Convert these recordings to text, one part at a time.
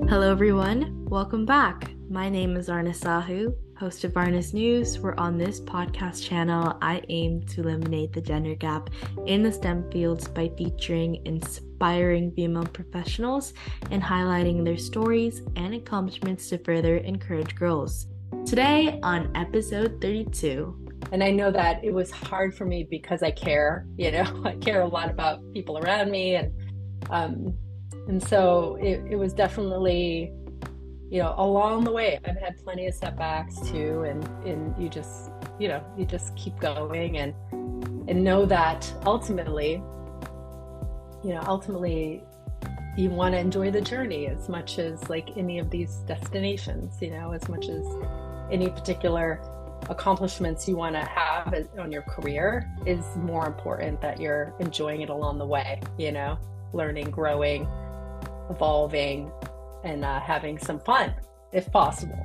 Hello, everyone. Welcome back. My name is Arna Sahu, host of Arna's News, where on this podcast channel, I aim to eliminate the gender gap in the STEM fields by featuring inspiring female professionals and highlighting their stories and accomplishments to further encourage girls. Today on episode 32. And I know that it was hard for me because I care, I care a lot about people around me. And so it was definitely, along the way, I've had plenty of setbacks too. And you just keep going and know that ultimately you want to enjoy the journey as much as like any of these destinations, as much as any particular accomplishments you want to have on your career is more important that you're enjoying it along the way, learning, growing, evolving, and having some fun if possible.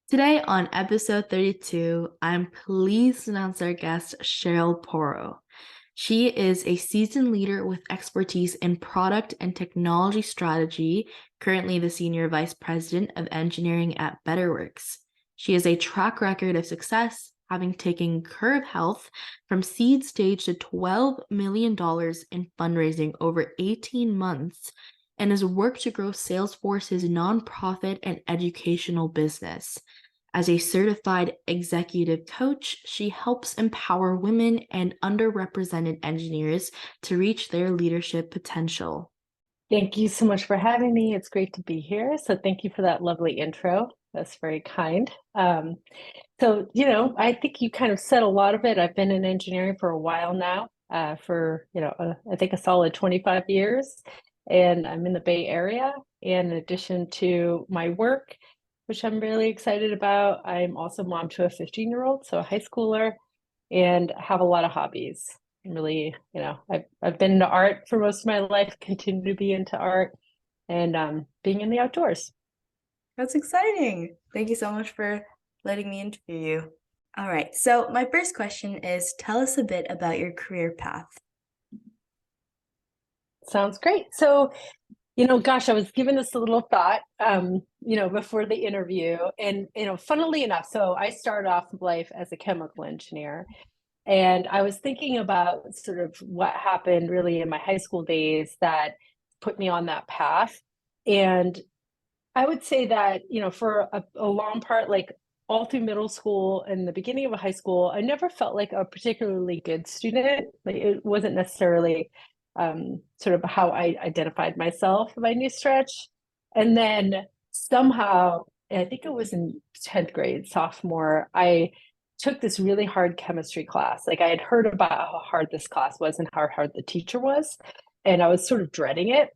Today on episode 32, I'm pleased to announce our guest, Cheryl Porro. She is a seasoned leader with expertise in product and technology strategy, currently the Senior Vice President of Engineering at BetterWorks. She has a track record of success, having taken Curve Health from seed stage to $12 million in fundraising over 18 months, and has worked to grow Salesforce's nonprofit and educational business. As a certified executive coach, she helps empower women and underrepresented engineers to reach their leadership potential. Thank you so much for having me. It's great to be here. So thank you for that lovely intro. That's very kind. I think you kind of said a lot of it. I've been in engineering for a while now, I think a solid 25 years. And I'm in the Bay Area. And in addition to my work, which I'm really excited about, I'm also mom to a 15-year-old, so a high schooler, and have a lot of hobbies. I'm really, I've been into art for most of my life, continue to be into art, and being in the outdoors. That's exciting. Thank you so much for letting me interview you. All right, so my first question is, tell us a bit about your career path. Sounds great. So, I was giving this a little thought, before the interview. And, funnily enough, so I started off life as a chemical engineer. And I was thinking about sort of what happened really in my high school days that put me on that path. And I would say that, for a long part, like all through middle school and the beginning of high school, I never felt like a particularly good student. Like it wasn't necessarily sort of how I identified myself by any stretch. And then somehow, I think it was in 10th grade, sophomore, I took this really hard chemistry class. Like I had heard about how hard this class was and how hard the teacher was. And I was sort of dreading it.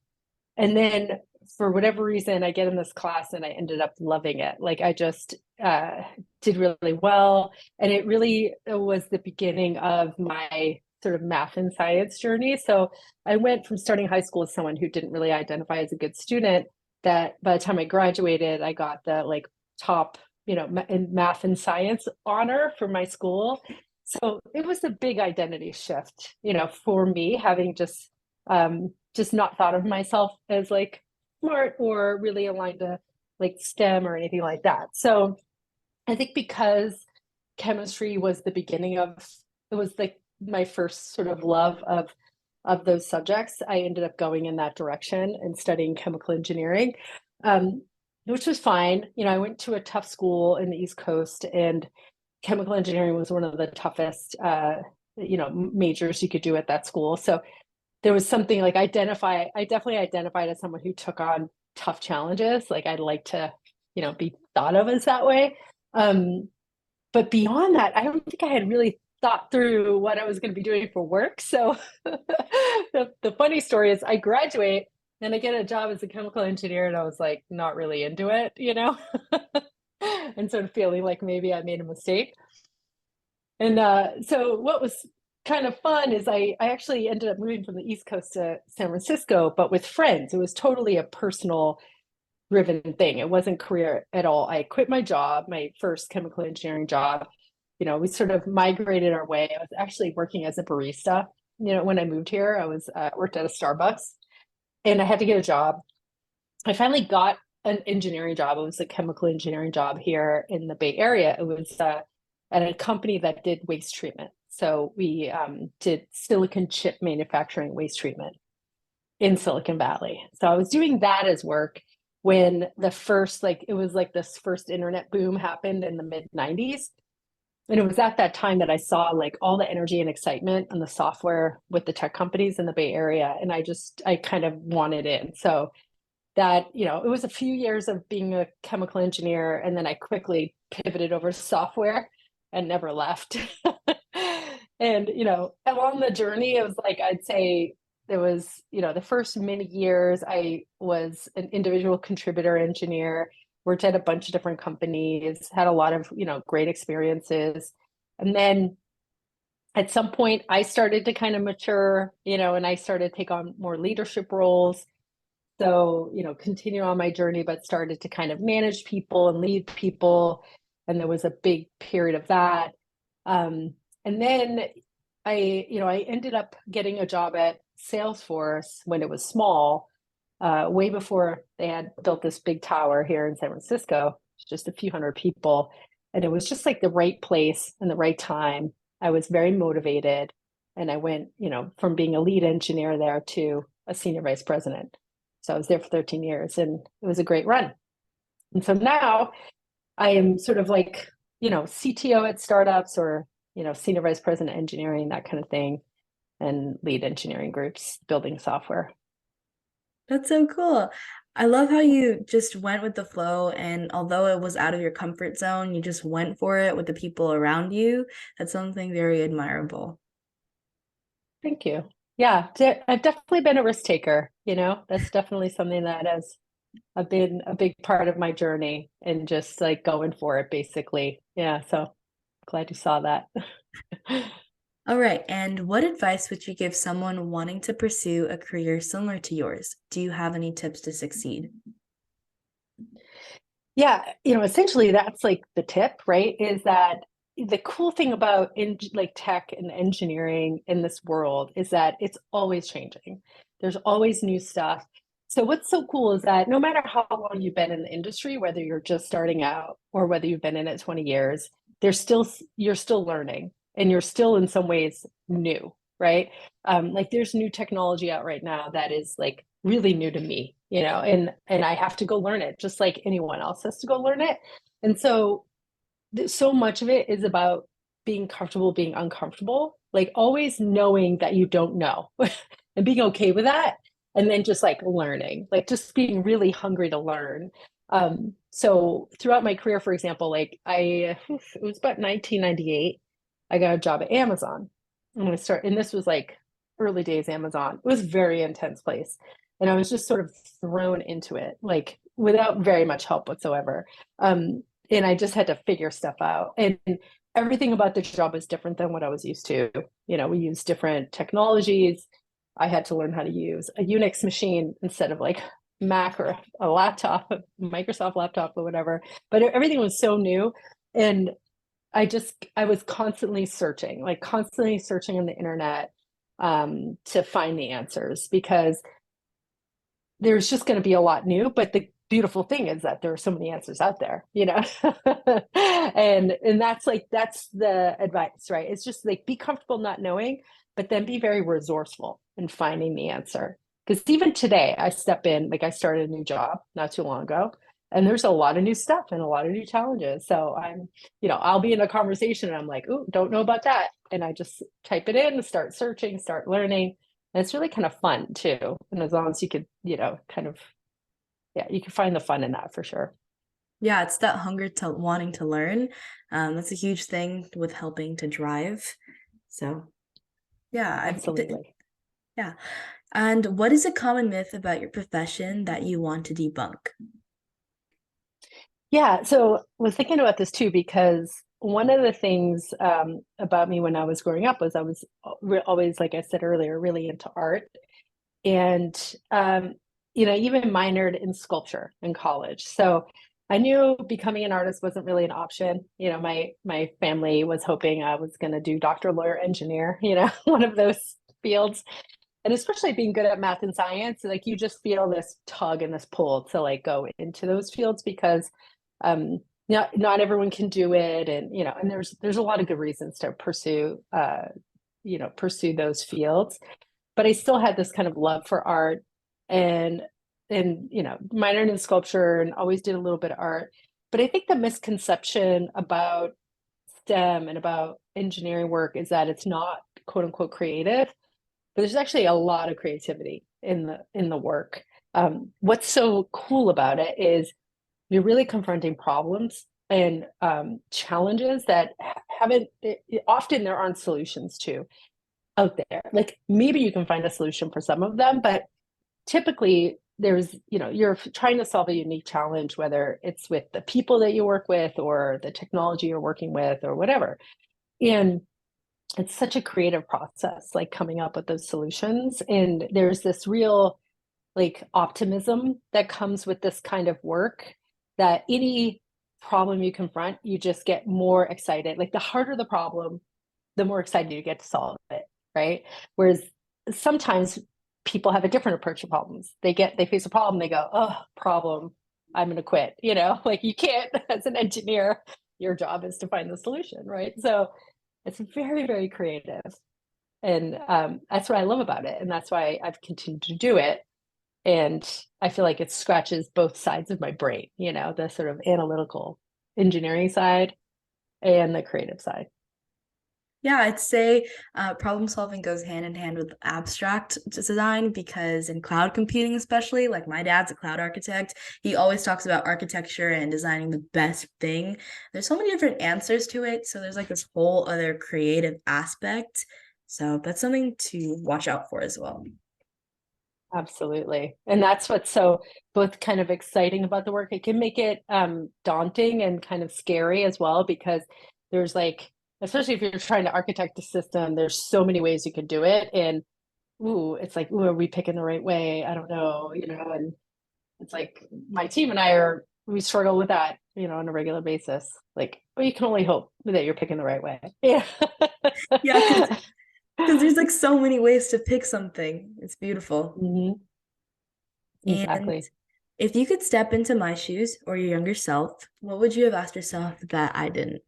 And then for whatever reason, I get in this class and I ended up loving it. Like I just did really well. And it really was the beginning of my sort of math and science journey. So I went from starting high school as someone who didn't really identify as a good student, that by the time I graduated, I got the like top, in math and science honor for my school. So it was a big identity shift, for me, having just not thought of myself as like smart or really aligned to like STEM or anything like that. So I think because chemistry was the beginning of, it was like my first sort of love of those subjects, I ended up going in that direction and studying chemical engineering, which was fine. I went to a tough school in the East Coast, and chemical engineering was one of the toughest, majors you could do at that school. So there was something like I definitely identified as someone who took on tough challenges. Like I'd like to, be thought of as that way. But beyond that, I don't think I had really thought through what I was going to be doing for work. So the funny story is I graduate and I get a job as a chemical engineer, and I was like not really into it, and sort of feeling like maybe I made a mistake. And so what was kind of fun is I actually ended up moving from the East Coast to San Francisco, but with friends. It was totally a personal driven thing. It wasn't career at all. I quit my job, my first chemical engineering job. We sort of migrated our way. I was actually working as a barista. When I moved here, I was worked at a Starbucks, and I had to get a job. I finally got an engineering job. It was a chemical engineering job here in the Bay Area. It was at a company that did waste treatment. So we did silicon chip manufacturing waste treatment in Silicon Valley. So I was doing that as work when the first, it was like this first internet boom happened in the mid 90s. And it was at that time that I saw like all the energy and excitement and the software with the tech companies in the Bay Area. And I kind of wanted in. So that, it was a few years of being a chemical engineer. And then I quickly pivoted over to software and never left. And, along the journey, it was like, I'd say there was, the first many years I was an individual contributor engineer, worked at a bunch of different companies, had a lot of, great experiences. And then at some point I started to kind of mature, and I started to take on more leadership roles. So, continue on my journey, but started to kind of manage people and lead people. And there was a big period of that. And then I ended up getting a job at Salesforce when it was small, way before they had built this big tower here in San Francisco, just a few hundred people. And it was just like the right place and the right time. I was very motivated. And I went, from being a lead engineer there to a senior vice president. So I was there for 13 years and it was a great run. And so now I am sort of like, CTO at startups or, senior vice president engineering, that kind of thing, and lead engineering groups building software. That's so cool. I love how you just went with the flow, and although it was out of your comfort zone, you just went for it with the people around you. That's something very admirable. Thank you. Yeah, I've definitely been a risk taker, that's definitely something that has been a big part of my journey and just like going for it basically. Yeah, so glad you saw that. All right. And what advice would you give someone wanting to pursue a career similar to yours? Do you have any tips to succeed? Yeah, essentially that's like the tip, right? Is that the cool thing about like tech and engineering in this world is that it's always changing. There's always new stuff. So what's so cool is that no matter how long you've been in the industry, whether you're just starting out or whether you've been in it 20 years, you're still learning and you're still in some ways new, right? Like there's new technology out right now that is like really new to me, and I have to go learn it just like anyone else has to go learn it. And so so much of it is about being comfortable being uncomfortable, like always knowing that you don't know and being okay with that, and then just like learning, like just being really hungry to learn. So throughout my career, for example, like it was about 1998, I got a job at Amazon. I'm going to start, and this was like early days Amazon. It was a very intense place. And I was just sort of thrown into it, like without very much help whatsoever. And I just had to figure stuff out. And everything about the job is different than what I was used to. We use different technologies. I had to learn how to use a Unix machine instead of like Mac or a laptop, Microsoft laptop or whatever. But everything was so new. And I was constantly searching on the internet to find the answers, because there's just going to be a lot new. But the beautiful thing is that there are so many answers out there, and that's the advice, right? It's just like be comfortable not knowing, but then be very resourceful in finding the answer. Because even today, I started a new job not too long ago, and there's a lot of new stuff and a lot of new challenges. So I'll be in a conversation and I'm like, "Ooh, don't know about that," and I just type it in, start searching, start learning, and it's really kind of fun too. And as long as you could, kind of, yeah, you can find the fun in that for sure. Yeah, it's that hunger to wanting to learn. That's a huge thing with helping to drive. So, yeah, Absolutely. yeah. And what is a common myth about your profession that you want to debunk? Yeah, so I was thinking about this too, because one of the things about me when I was growing up was I was always, like I said earlier, really into art. And even minored in sculpture in college. So I knew becoming an artist wasn't really an option. My family was hoping I was going to do doctor, lawyer, engineer, one of those fields. And especially being good at math and science, like you just feel this tug and this pull to like go into those fields because not everyone can do it. And there's a lot of good reasons to pursue those fields. But I still had this kind of love for art and minored in sculpture and always did a little bit of art. But I think the misconception about STEM and about engineering work is that it's not quote unquote creative, but there's actually a lot of creativity in the work. What's so cool about it is you're really confronting problems and challenges that haven't often there aren't solutions to out there. Like maybe you can find a solution for some of them, but typically you're trying to solve a unique challenge, whether it's with the people that you work with or the technology you're working with or whatever. And it's such a creative process, like coming up with those solutions. And there's this real like optimism that comes with this kind of work that any problem you confront, you just get more excited. Like the harder the problem, the more excited you get to solve it, right? Whereas sometimes people have a different approach to problems. They face a problem, they go, oh, problem, I'm going to quit. Like you can't, as an engineer, your job is to find the solution, right? So it's very, very creative. And that's what I love about it. And that's why I've continued to do it. And I feel like it scratches both sides of my brain, the sort of analytical engineering side and the creative side. Yeah, I'd say problem solving goes hand in hand with abstract design because in cloud computing, especially, like my dad's a cloud architect, he always talks about architecture and designing the best thing. There's so many different answers to it. So there's like this whole other creative aspect. So that's something to watch out for as well. Absolutely. And that's what's so both kind of exciting about the work. It can make it daunting and kind of scary as well, because there's like, especially if you're trying to architect a system, there's so many ways you could do it. And it's like, are we picking the right way? I don't know, and it's like my team and we struggle with that, on a regular basis. Like, well, you can only hope that you're picking the right way. Yeah. Yeah, because there's like so many ways to pick something. It's beautiful. Mhm. And Exactly. if you could step into my shoes or your younger self, what would you have asked yourself that I didn't?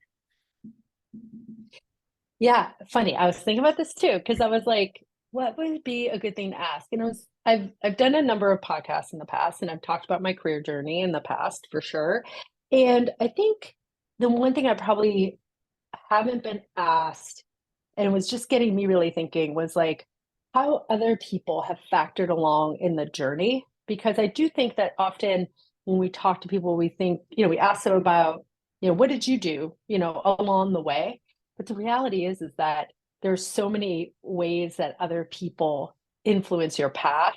Yeah, funny. I was thinking about this too, because I was like, what would be a good thing to ask? And I've done a number of podcasts in the past, and I've talked about my career journey in the past for sure. And I think the one thing I probably haven't been asked, and it was just getting me really thinking, was like how other people have factored along in the journey. Because I do think that often when we talk to people, we think, we ask them about, what did you do, along the way? But the reality is that there's so many ways that other people influence your path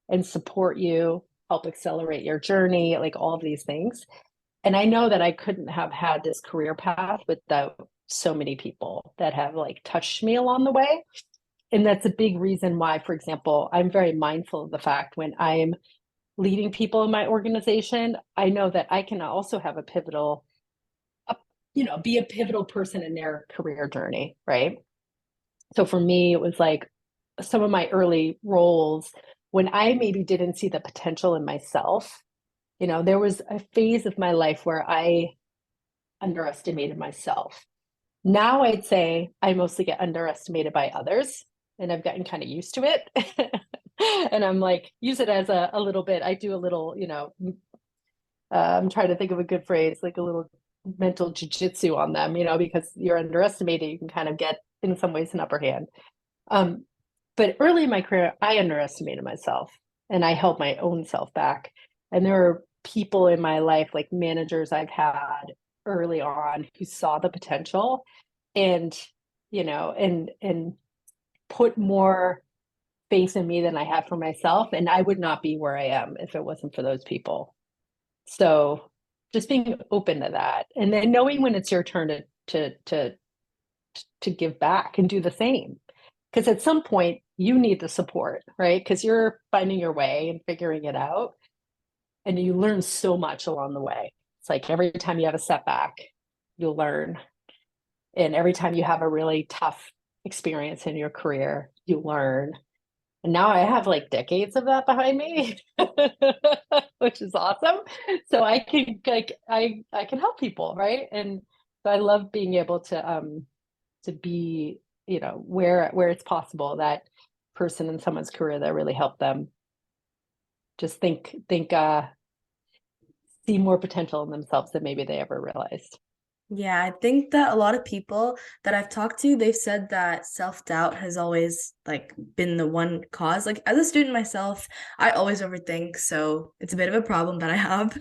and support you, help accelerate your journey, like all of these things. And I know that I couldn't have had this career path without so many people that have like touched me along the way. And that's a big reason why, for example, I'm very mindful of the fact when I'm leading people in my organization, I know that I can also have be a pivotal person in their career journey, right? So for me, it was like some of my early roles when I maybe didn't see the potential in myself. There was a phase of my life where I underestimated myself. Now I'd say I mostly get underestimated by others, and I've gotten kind of used to it. And I'm like, use it as a little bit. I do a little, I'm trying to think of a good phrase, like a little mental jujitsu on them, because you're underestimated, you can kind of get in some ways an upper hand. But early in my career, I underestimated myself and I held my own self back. And there are people in my life, like managers I've had early on, who saw the potential and, and put more faith in me than I had for myself. And I would not be where I am if it wasn't for those people. So just being open to that, and then knowing when it's your turn to give back and do the same. Because at some point, you need the support, right? Because you're finding your way and figuring it out. And you learn so much along the way. It's like every time you have a setback, you'll learn. And every time you have a really tough experience in your career, you learn. And now I have like decades of that behind me, which is awesome. So I can I can help people, right? And so I love being able to be, you know, where it's possible that person in someone's career that really helped them just think see more potential in themselves than maybe they ever realized. Yeah, I think that a lot of people that I've talked to, they've said that self-doubt has always like been the one cause. Like as a student myself, I always overthink, so it's a bit of a problem that I have.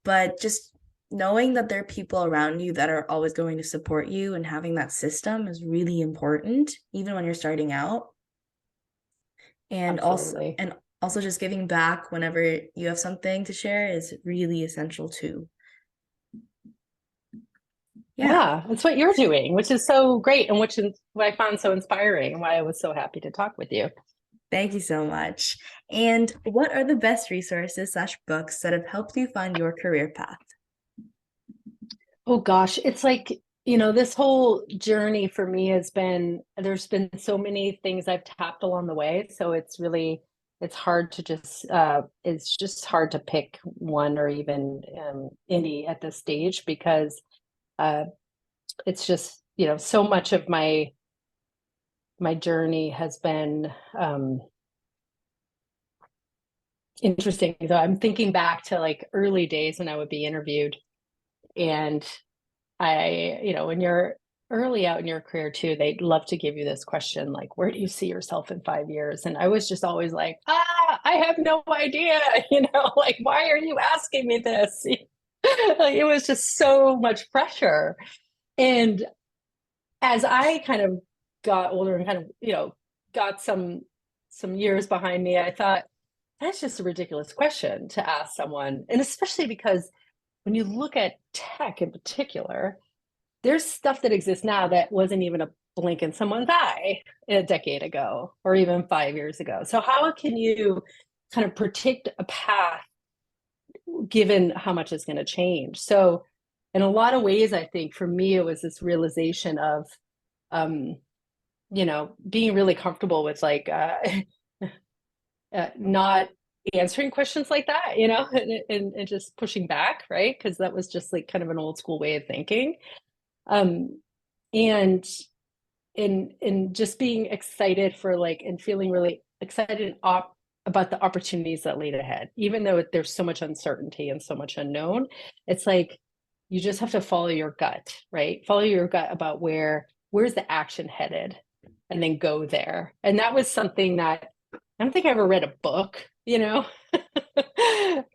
But just knowing that there are people around you that are always going to support you and having that system is really important, even when you're starting out. And also Absolutely. and also just giving back whenever you have something to share is really essential too. Yeah. Yeah, that's what you're doing, which is so great and which is what I found so inspiring and why I was so happy to talk with you. Thank you so much. And what are the best resources slash books that have helped you find your career path? Oh gosh, it's like, you know, this whole journey for me has been, there's been so many things I've tapped along the way. So it's really, it's hard to just, it's just hard to pick one or even any at this stage because uh, it's just, you know, so much of my journey has been interesting. So I'm thinking back to like early days when I would be interviewed, and you know, when you're early out in your career too, they'd love to give you this question like, where do you see yourself in 5 years? And I was just always like, I have no idea, you know, like, why are you asking me this? Like, it was just so much pressure. And as I kind of got older and kind of, you know, got some years behind me, I thought, that's just a ridiculous question to ask someone. And especially because when you look at tech in particular, there's stuff that exists now that wasn't even a blink in someone's eye a decade ago or even 5 years ago. So how can you kind of predict a path given how much is going to change? So in a lot of ways, I think for me, it was this realization of, um, you know, being really comfortable with like not answering questions like that, you know, and just pushing back, right? Because that was just like kind of an old school way of thinking. Um, and in just being excited for like and feeling really excited about the opportunities that laid ahead, even though there's so much uncertainty and so much unknown. It's like you just have to follow your gut, right? Follow your gut about where's the action headed, and then go there. And that was something that I don't think I ever read a book, you know,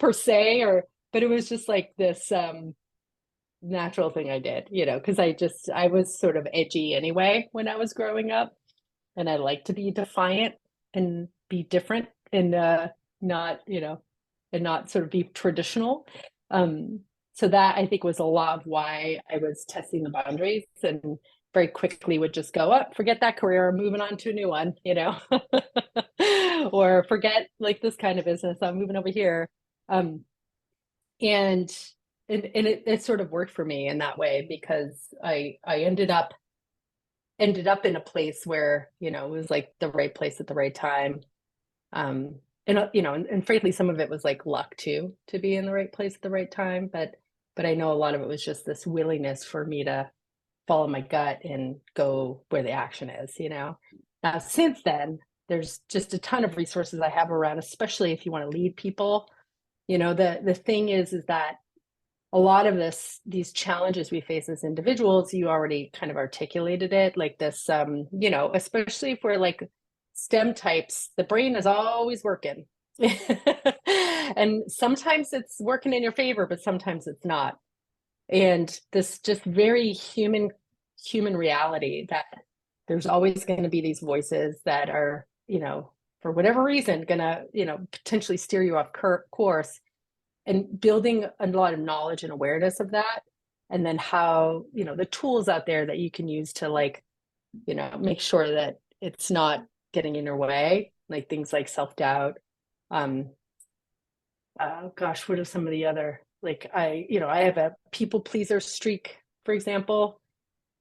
per se, or but it was just like this natural thing I did, you know, because I was sort of edgy anyway when I was growing up, and I like to be defiant and be different and not, you know, and not sort of be traditional. Um, so that I think was a lot of why I was testing the boundaries and very quickly would just go up, forget that career, moving on to a new one, you know, or forget like this kind of business, I'm moving over here. Um, and it sort of worked for me in that way because I ended up in a place where, you know, it was like the right place at the right time. And you know, and frankly, some of it was like luck too, to be in the right place at the right time. But I know a lot of it was just this willingness for me to follow my gut and go where the action is, you know. Now, since then, there's just a ton of resources I have around, especially if you want to lead people. You know, the thing is that a lot of these challenges we face as individuals, you already kind of articulated it, like this, you know, especially for like STEM types, the brain is always working. And sometimes it's working in your favor, but sometimes it's not. And this just very human reality that there's always going to be these voices that are, you know, for whatever reason, gonna, you know, potentially steer you off course, and building a lot of knowledge and awareness of that. And then how, you know, the tools out there that you can use to like, you know, make sure that it's not getting in your way, like things like self-doubt. Gosh, what are some of the other, like I have a people pleaser streak, for example,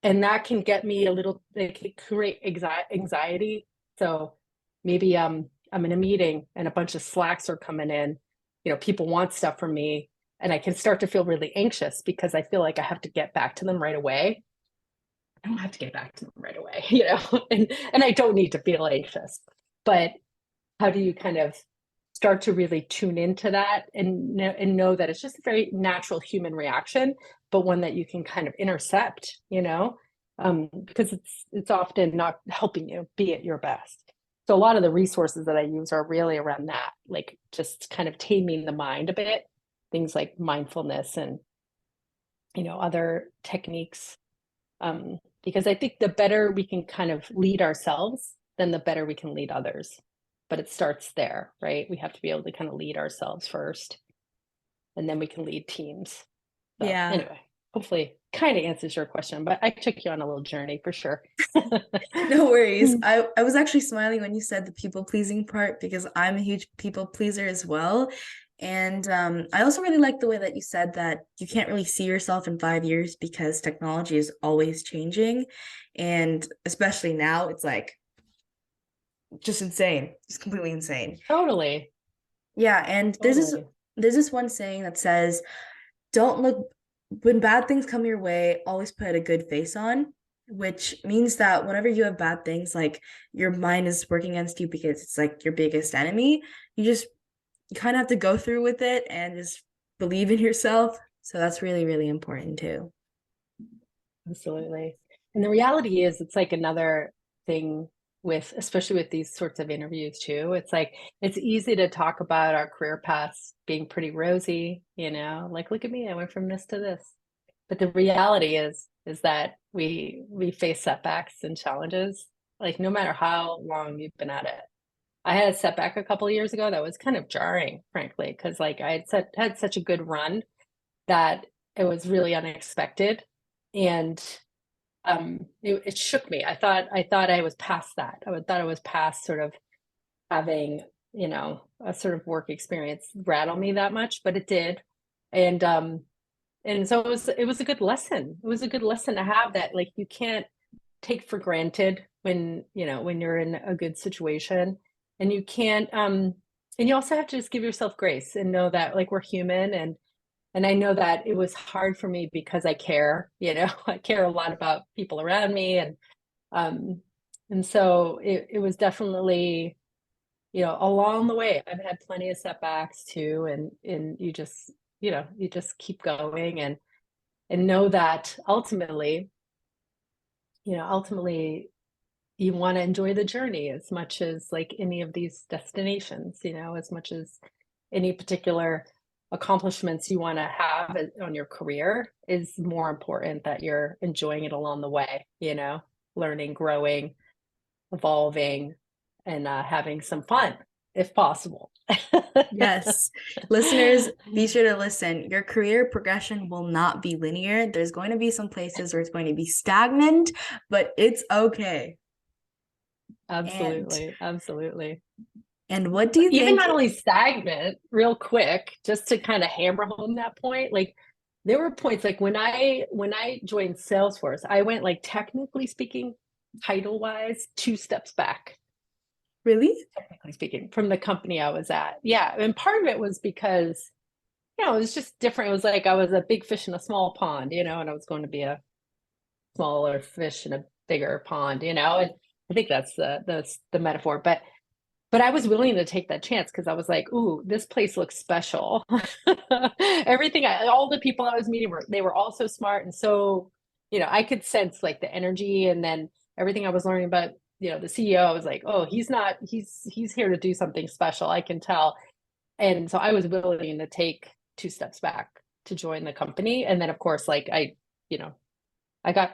and that can get me a little, it can create anxiety. So maybe I'm in a meeting and a bunch of slacks are coming in, people want stuff from me, and I can start to feel really anxious because I feel like I have to get back to them right away. I don't have to get back to them right away, and I don't need to feel anxious. But how do you kind of start to really tune into that and know that it's just a very natural human reaction, but one that you can kind of intercept, because it's often not helping you be at your best. So a lot of the resources that I use are really around that, like just kind of taming the mind a bit, things like mindfulness and other techniques. Because I think the better we can kind of lead ourselves, then the better we can lead others. But it starts there, right? We have to be able to kind of lead ourselves first, and then we can lead teams. So Yeah. anyway, hopefully kind of answers your question, but I took you on a little journey for sure. No worries. I was actually smiling when you said the people pleasing part because I'm a huge people pleaser as well. And I also really like the way that you said that you can't really see yourself in 5 years because technology is always changing. And especially now, it's like just insane. It's completely insane. Totally. Yeah, and there's this one saying that says, "Don't look when bad things come your way, always put a good face on," which means that whenever you have bad things, like your mind is working against you because it's like your biggest enemy, you kind of have to go through with it and just believe in yourself. So that's really, really important too. Absolutely. And the reality is, it's like another thing with, especially with these sorts of interviews too. It's like, it's easy to talk about our career paths being pretty rosy, like, look at me, I went from this to this. But the reality is that we face setbacks and challenges, like no matter how long you've been at it. I had a setback a couple of years ago that was kind of jarring, frankly, because like I had such a good run that it was really unexpected. And it shook me. I thought I was past that. I was past sort of having, a sort of work experience rattle me that much, but it did. And so it was a good lesson. It was a good lesson to have, that like you can't take for granted when you're in a good situation, and you can't and you also have to just give yourself grace and know that like we're human. And I know that it was hard for me because I care, I care a lot about people around me. And so it was definitely, along the way, I've had plenty of setbacks too. And you just keep going and know that ultimately you want to enjoy the journey as much as like any of these destinations, as much as any particular accomplishments you want to have on your career is more important that you're enjoying it along the way, learning, growing, evolving, and having some fun if possible. Yes. Listeners, be sure to listen. Your career progression will not be linear. There's going to be some places where it's going to be stagnant, but it's okay. Absolutely. Absolutely. And what do you Even think? not only stagnant, real quick, just to kind of hammer home that point, like there were points like when I joined Salesforce, I went, like, technically speaking, title wise, 2 steps back, Really? technically speaking, from the company I was at. Yeah. And part of it was because, it was just different. It was like I was a big fish in a small pond, and I was going to be a smaller fish in a bigger pond, and I think that's the metaphor. But I was willing to take that chance because I was like, ooh, this place looks special. All the people I was meeting they were all so smart. And so, I could sense like the energy, and then everything I was learning about, the CEO, I was like, oh, he's here to do something special. I can tell. And so I was willing to take 2 steps back to join the company. And then of course, like you know, I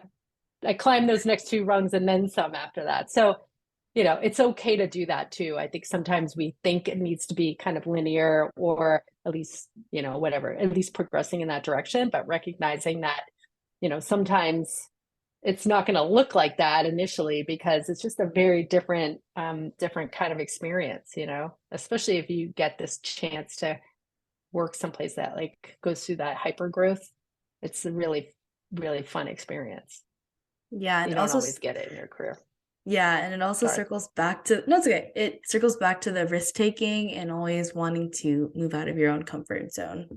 climbed those next 2 rungs and then some after that. So, it's okay to do that too. I think sometimes we think it needs to be kind of linear, or at least, whatever, at least progressing in that direction, but recognizing that, sometimes it's not going to look like that initially, because it's just a very different different kind of experience, you know, especially if you get this chance to work someplace that like goes through that hyper growth. It's a really, really fun experience. Yeah, and You don't always get it in your career. and it also Sorry. circles back to no, it's okay. It circles back to the risk taking and always wanting to move out of your own comfort zone.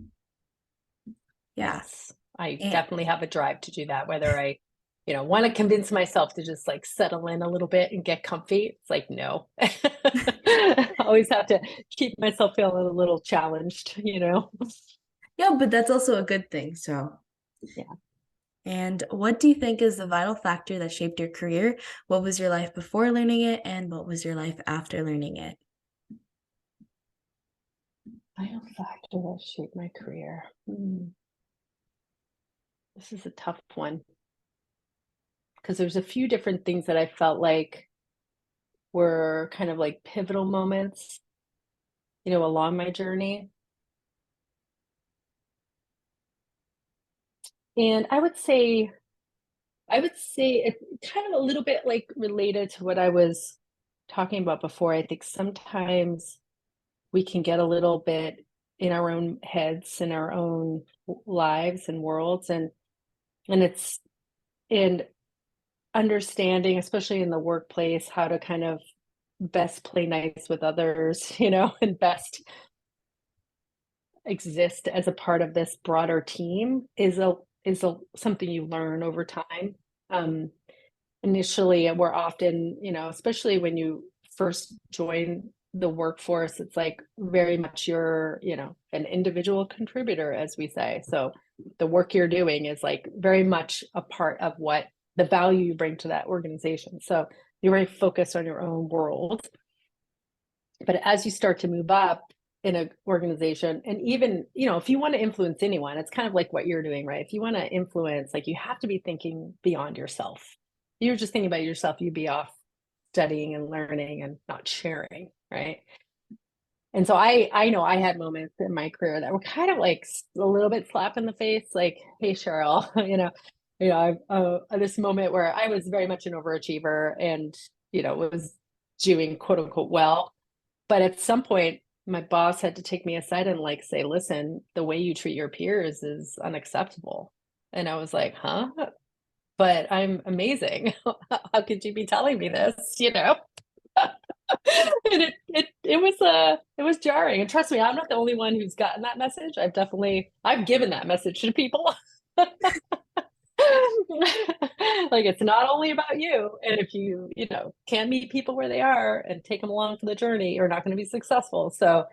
Yeah. Yes, I And definitely have a drive to do that, whether I, you know, want to convince myself to just like settle in a little bit and get comfy. It's like, no. I always have to keep myself feeling a little challenged, you know? yeah, but that's also a good thing. So, Yeah. and what do you think is the vital factor that shaped your career? What was your life before learning it, and what was your life after learning it? Vital factor that shaped my career. This is a tough one because there's a few different things that I felt like were kind of like pivotal moments, you know, along my journey. And I would say it's kind of a little bit like related to what I was talking about before. I think sometimes we can get a little bit in our own heads, in our own lives and worlds, and it's in understanding, especially in the workplace, how to kind of best play nice with others, you know, and best exist as a part of this broader team is a something you learn over time. Um, Initially, we're often, you know, especially when you first join the workforce, it's like very much you're, you know, an individual contributor, as we say. So the work you're doing is like very much a part of what the value you bring to that organization. So you're very focused on your own world. But as you start to move up in an organization, and even, you know, if you want to influence anyone, it's kind of like what you're doing, right? If you want to influence, like you have to be thinking beyond yourself. If you're just thinking about yourself, you'd be off studying and learning and not sharing, right? And so I know I had moments in my career that were kind of like a little bit slap in the face, like, hey, Cheryl, this moment where I was very much an overachiever and, you know, was doing quote unquote well. But at some point, my boss had to take me aside and like say, listen, the way you treat your peers is unacceptable. And I was like, huh? But I'm amazing. How could you be telling me this? You know? And it was jarring. And trust me, I'm not the only one who's gotten that message. I've given that message to people. Like it's not only about you, and if you know can't meet people where they are and take them along for the journey, you're not going to be successful. So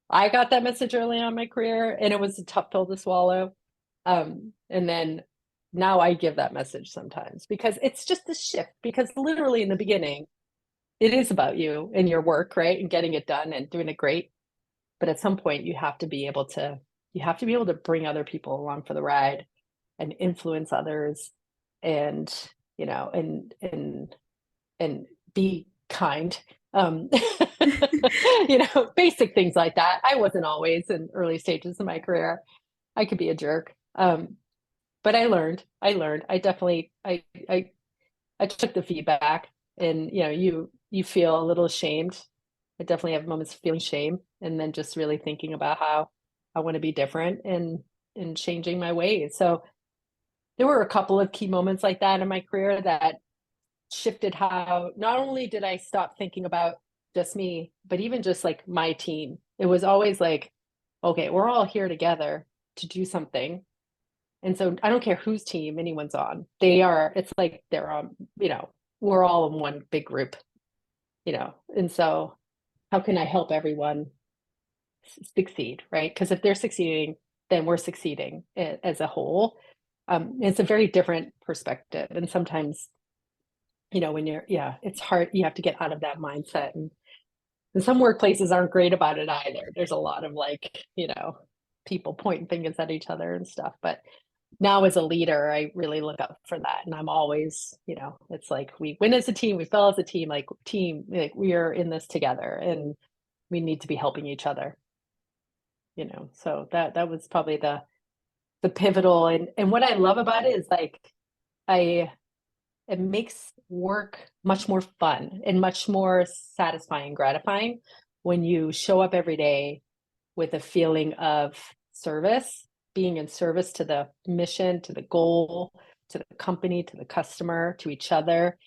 I got that message early on in my career, and it was a tough pill to swallow. And then now I give that message sometimes because it's just a shift, because literally in the beginning it is about you and your work, right, and getting it done and doing it great. But at some point you have to be able to bring other people along for the ride and influence others, and you know, and be kind. um you know, basic things like that. I wasn't always in early stages of my career, I could be a jerk. But I learned I definitely I took the feedback, and you know, you feel a little ashamed. I definitely have moments of feeling shame, and then just really thinking about how I want to be different and changing my ways. So there were a couple of key moments like that in my career that shifted how not only did I stop thinking about just me, but even just like my team. It was always like, okay, we're all here together to do something. And so I don't care whose team anyone's on. It's like they're on, you know, we're all in one big group, you know. And so how can I help everyone succeed, right? Because if they're succeeding, then we're succeeding as a whole. It's a very different perspective. And sometimes, you know, when it's hard, you have to get out of that mindset. And some workplaces aren't great about it either. There's a lot of like, you know, people pointing fingers at each other and stuff. But now as a leader, I really look up for that. And I'm always, you know, it's like we win as a team, we fell as a team, like we are in this together and we need to be helping each other, you know. So that was probably the pivotal, and what I love about it is like I it makes work much more fun and much more satisfying and gratifying when you show up every day with a feeling of service, being in service to the mission, to the goal, to the company, to the customer, to each other,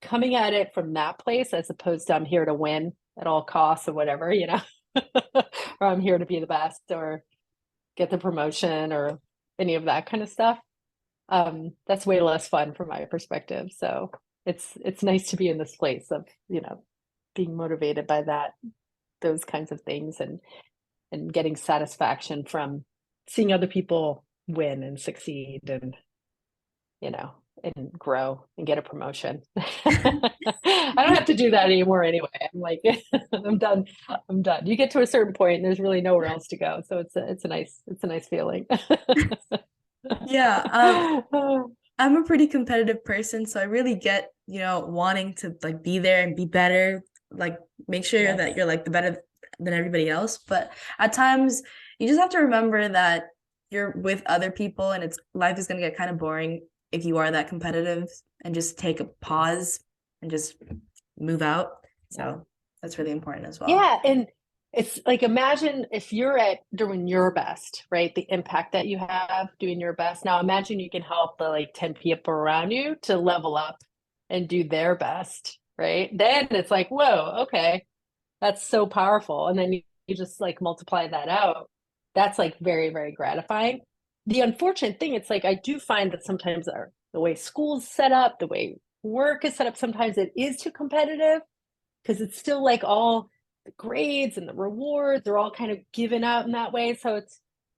coming at it from that place as opposed to I'm here to win at all costs or whatever, or I'm here to be the best or get the promotion or any of that kind of stuff. That's way less fun from my perspective. So it's nice to be in this place of, being motivated by those kinds of things and getting satisfaction from seeing other people win and succeed and, and grow and get a promotion. I don't have to do that anymore anyway. I'm like, I'm done. You get to a certain point and there's really nowhere else to go. So it's a nice feeling. Yeah, I'm a pretty competitive person, so I really get, wanting to like be there and be better, like make sure Yes. that you're like the better than everybody else. But at times you just have to remember that you're with other people and life is gonna get kind of boring if you are that competitive, and just take a pause and just move out. So that's really important as well. Yeah, and it's like imagine if you're doing your best, right? The impact that you have doing your best. Now imagine you can help the like 10 people around you to level up and do their best, right? Then it's like, whoa, okay, that's so powerful. And then you just like multiply that out. That's like very, very gratifying. The unfortunate thing, it's like I do find that sometimes the way school's set up, the way work is set up, sometimes it is too competitive because it's still like all the grades and the rewards are all kind of given out in that way. So it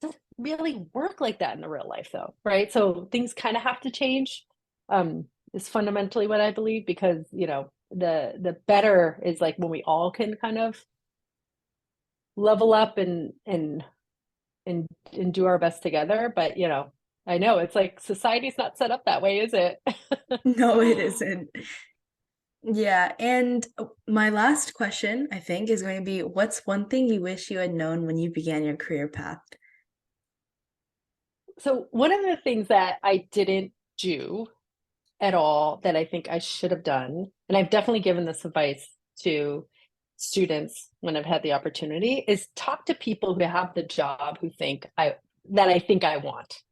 doesn't really work like that in the real life though, right? So things kind of have to change, is fundamentally what I believe, because the better is like when we all can kind of level up and do our best together. But I know it's like society's not set up that way, is it? No, it isn't. Yeah, and my last question, I think, is going to be, what's one thing you wish you had known when you began your career path? So one of the things that I didn't do at all that I think I should have done, and I've definitely given this advice to students when I've had the opportunity, is talk to people who have the job that I think I want.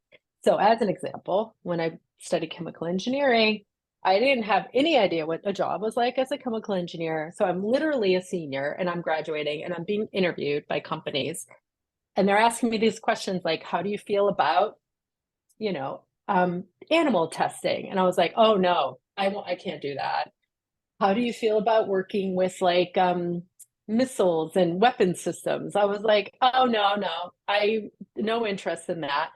So as an example, when I studied chemical engineering, I didn't have any idea what a job was like as a chemical engineer. So I'm literally a senior and I'm graduating and I'm being interviewed by companies. And they're asking me these questions like, how do you feel about, animal testing? And I was like, oh no, I can't do that. How do you feel about working with like missiles and weapon systems? I was like, oh no, I no interest in that.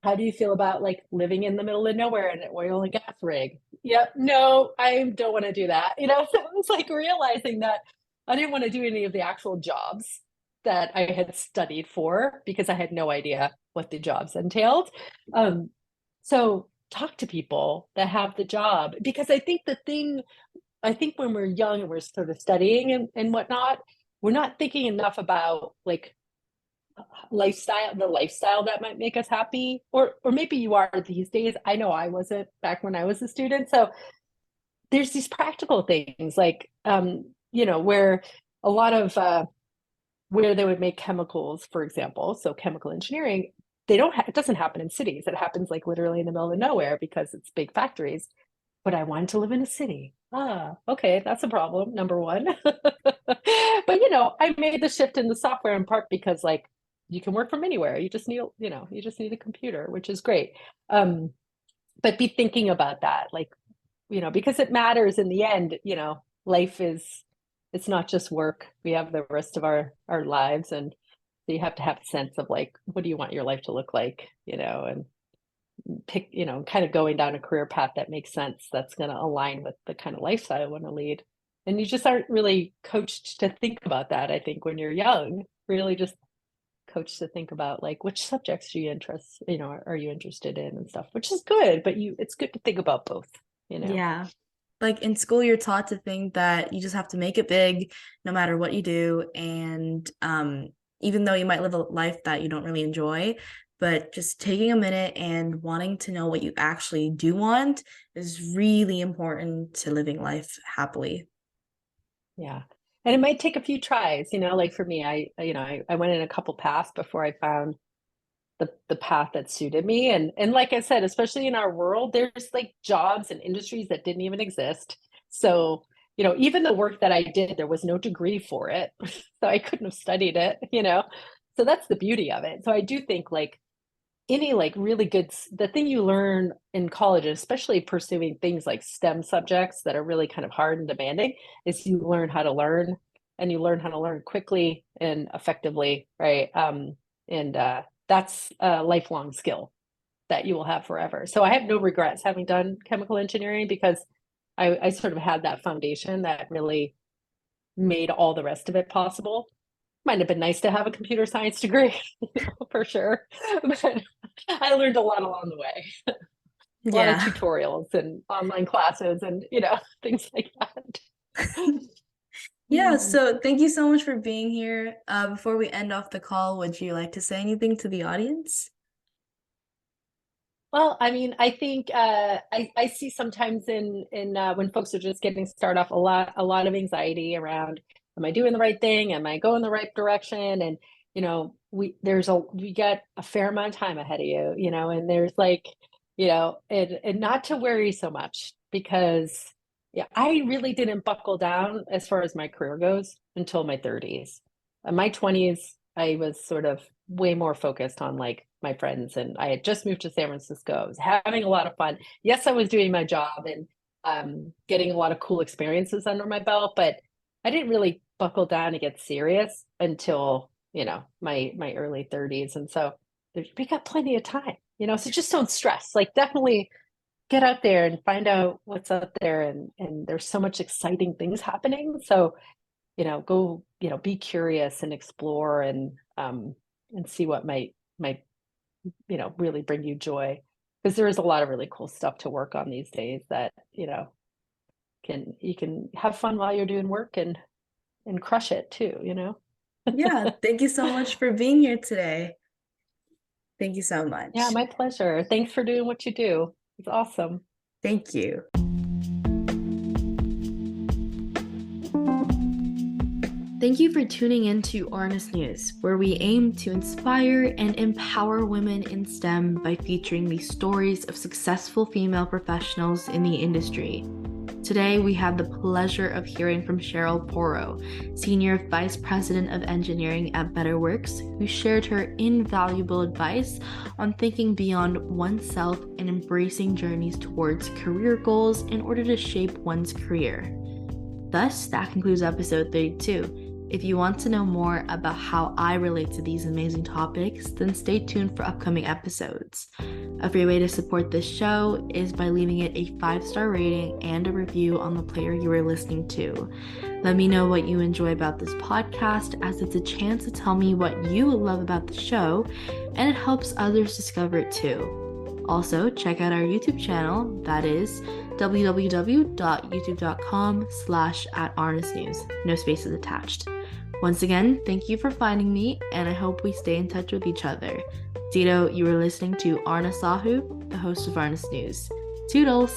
How do you feel about like living in the middle of nowhere in an oil and gas rig? Yep, no, I don't want to do that. So it was like realizing that I didn't want to do any of the actual jobs that I had studied for because I had no idea what the jobs entailed. So talk to people that have the job, because I think when we're young and we're sort of studying and whatnot, we're not thinking enough about like the lifestyle that might make us happy, or maybe you are these days. I know I wasn't back when I was a student. So there's these practical things like where a lot of where they would make chemicals, for example, so chemical engineering, it doesn't happen in cities. It happens like literally in the middle of nowhere because it's big factories. But I wanted to live in a city. Okay, that's a problem, number one. But I made the shift in the software in part because like you can work from anywhere. You just need a computer, which is great. But be thinking about that, like, because it matters in the end. Life it's not just work. We have the rest of our lives, and so you have to have a sense of like, what do you want your life to look like, and pick, kind of going down a career path that makes sense, that's going to align with the kind of lifestyle I want to lead. And you just aren't really coached to think about that. I think when you're young, really just coached to think about like, which subjects are you interested in and stuff, which is good, but it's good to think about both, Yeah. Like in school, you're taught to think that you just have to make it big no matter what you do. And even though you might live a life that you don't really enjoy, but just taking a minute and wanting to know what you actually do want is really important to living life happily. Yeah. And it might take a few tries, like for me, I went in a couple paths before I found the path that suited me. And like I said, especially in our world, there's like jobs and industries that didn't even exist. So, even the work that I did, there was no degree for it. So I couldn't have studied it. So that's the beauty of it. So I do think like any like really good the thing you learn in college, especially pursuing things like STEM subjects that are really kind of hard and demanding, is you learn how to learn, and you learn how to learn quickly and effectively, right? And that's a lifelong skill that you will have forever. So I have no regrets having done chemical engineering, because I sort of had that foundation that really made all the rest of it possible. Might have been nice to have a computer science degree, for sure. But I learned a lot along the way. A lot of Yeah. tutorials and online classes and, things like that. Yeah, so thank you so much for being here. Before we end off the call, would you like to say anything to the audience? Well, I mean, I think I see sometimes in when folks are just getting started off, a lot of anxiety around, am I doing the right thing? Am I going the right direction? And we got a fair amount of time ahead of you, and there's like, and not to worry so much, because yeah, I really didn't buckle down as far as my career goes until my 30s. In my 20s, I was sort of way more focused on like my friends, and I had just moved to San Francisco. I was having a lot of fun. Yes, I was doing my job and getting a lot of cool experiences under my belt, but I didn't really buckle down and get serious until my early 30s. And so we got plenty of time, so just don't stress. Like definitely get out there and find out what's out there, and there's so much exciting things happening. So go, be curious and explore, and see what might really bring you joy, because there is a lot of really cool stuff to work on these days that you can have fun while you're doing work, and crush it too. Yeah, thank you so much for being here today. Thank you so Yeah, much. my pleasure. Thanks for doing what you do. It's awesome. Thank you. Thank you for tuning in to Honest News, where we aim to inspire and empower women in STEM by featuring the stories of successful female professionals in the industry. Today, we had the pleasure of hearing from Cheryl Porro, Senior Vice President of Engineering at BetterWorks, who shared her invaluable advice on thinking beyond oneself and embracing journeys towards career goals in order to shape one's career. Thus, that concludes episode 32. If you want to know more about how I relate to these amazing topics, then stay tuned for upcoming episodes. A free way to support this show is by leaving it a 5-star rating and a review on the player you are listening to. Let me know what you enjoy about this podcast, as it's a chance to tell me what you love about the show, and it helps others discover it too. Also, check out our YouTube channel, that is www.youtube.com/@honestnews, no spaces attached. Once again, thank you for finding me, and I hope we stay in touch with each other. Dito, you were listening to Arna Sahu, the host of Honest News. Toodles!